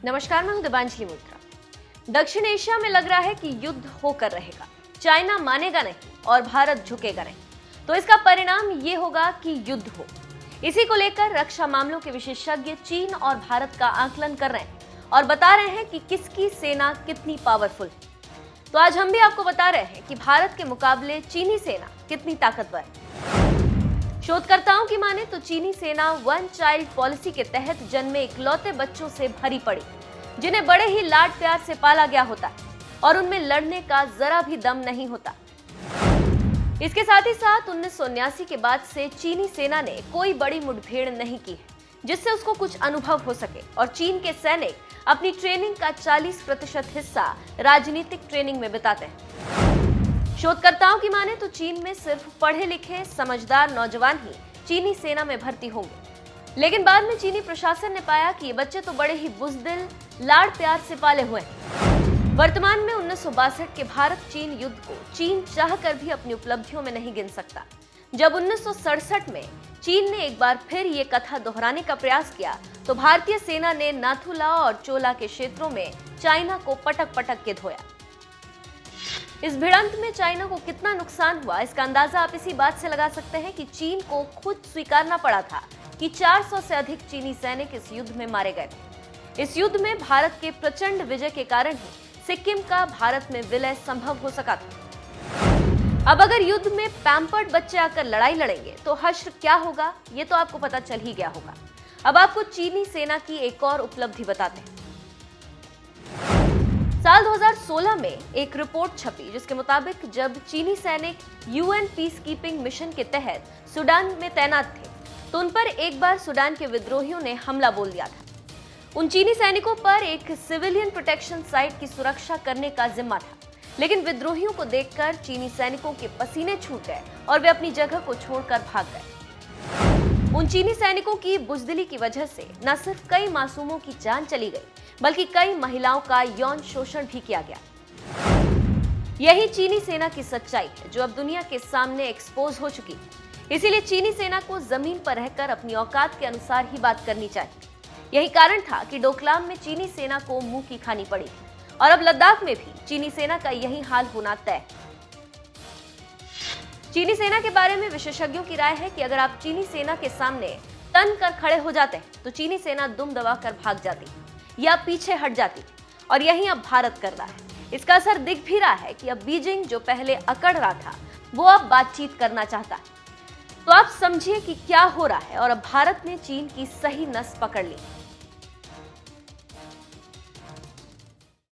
नमस्कार, मैं हूं दिबांजलि मोत्रा। दक्षिण एशिया में लग रहा है कि युद्ध होकर रहेगा। चाइना मानेगा नहीं और भारत झुकेगा नहीं, तो इसका परिणाम ये होगा कि युद्ध हो। इसी को लेकर रक्षा मामलों के विशेषज्ञ चीन और भारत का आकलन कर रहे हैं और बता रहे हैं कि किसकी सेना कितनी पावरफुल है। तो आज हम भी आपको बता रहे हैं कि भारत के मुकाबले चीनी सेना कितनी ताकतवर है। शोधकर्ताओं की माने तो चीनी सेना वन चाइल्ड पॉलिसी के तहत जन्मे इकलौते बच्चों से भरी पड़ी, जिन्हें बड़े ही लाड प्यार से पाला गया होता है और उनमें लड़ने का जरा भी दम नहीं होता। इसके साथ ही साथ 1979 के बाद से चीनी सेना ने कोई बड़ी मुठभेड़ नहीं की है जिससे उसको कुछ अनुभव हो सके, और चीन के सैनिक अपनी ट्रेनिंग का 40% हिस्सा राजनीतिक ट्रेनिंग में बिताते हैं। शोधकर्ताओं की माने तो चीन में सिर्फ पढ़े लिखे समझदार नौजवान ही चीनी सेना में भर्ती होंगे, लेकिन बाद में चीनी प्रशासन ने पाया कि ये बच्चे तो बड़े ही बुज़दिल लाड़ प्यार से पाले हुए हैं। वर्तमान में 1962 के भारत चीन युद्ध को चीन चाहकर भी अपनी उपलब्धियों में नहीं गिन सकता। जब 1967 में चीन ने एक बार फिर ये कथा दोहराने का प्रयास किया तो भारतीय सेना ने नाथुला और चोला के क्षेत्रों में चाइना को पटक पटक के धोया। इस भिड़ंत में चाइना को कितना नुकसान हुआ, इसका अंदाजा आप इसी बात से लगा सकते हैं कि चीन को खुद स्वीकारना पड़ा था कि 400 से अधिक चीनी सैनिक इस युद्ध में मारे गए थे। इस युद्ध में भारत के प्रचंड विजय के कारण ही सिक्किम का भारत में विलय संभव हो सका था। अब अगर युद्ध में पैम्पर्ड बच्चे आकर लड़ाई लड़ेंगे तो हश्र क्या होगा, ये तो आपको पता चल ही गया होगा। अब आपको चीनी सेना की एक और उपलब्धि बताते हैं। साल 2016 में एक रिपोर्ट छपी जिसके मुताबिक जब चीनी सैनिक यूएन पीस कीपिंग मिशन के तहत सूडान में तैनात थे तो उन पर एक बार सूडान के विद्रोहियों ने हमला बोल दिया था। उन चीनी सैनिकों पर एक सिविलियन प्रोटेक्शन साइट की सुरक्षा करने का जिम्मा था, लेकिन विद्रोहियों को देखकर चीनी सैनिकों के पसीने छूट गए और वे अपनी जगह को छोड़कर भाग गए। उन चीनी सैनिकों की बुज़दिली की वजह से न सिर्फ कई मासूमों की जान चली गई बल्कि कई महिलाओं का यौन शोषण भी किया गया। यही चीनी सेना की सच्चाई है जो अब दुनिया के सामने एक्सपोज हो चुकी है। इसीलिए चीनी सेना को जमीन पर रहकर अपनी औकात के अनुसार ही बात करनी चाहिए। यही कारण था कि डोकलाम में चीनी सेना को मुंह की खानी पड़ी और अब लद्दाख में भी चीनी सेना का यही हाल होना तय। चीनी सेना के बारे में विशेषज्ञों की राय है कि अगर आप चीनी सेना के सामने तन कर खड़े हो जाते हैं तो चीनी सेना दुम दबाकर भाग जाती या पीछे हट जाती, और यही अब भारत कर रहा है। इसका असर दिख भी रहा है कि अब बीजिंग जो पहले अकड़ रहा था वो अब बातचीत करना चाहता है। तो आप समझिए कि क्या हो रहा है, और अब भारत ने चीन की सही नस पकड़ ली।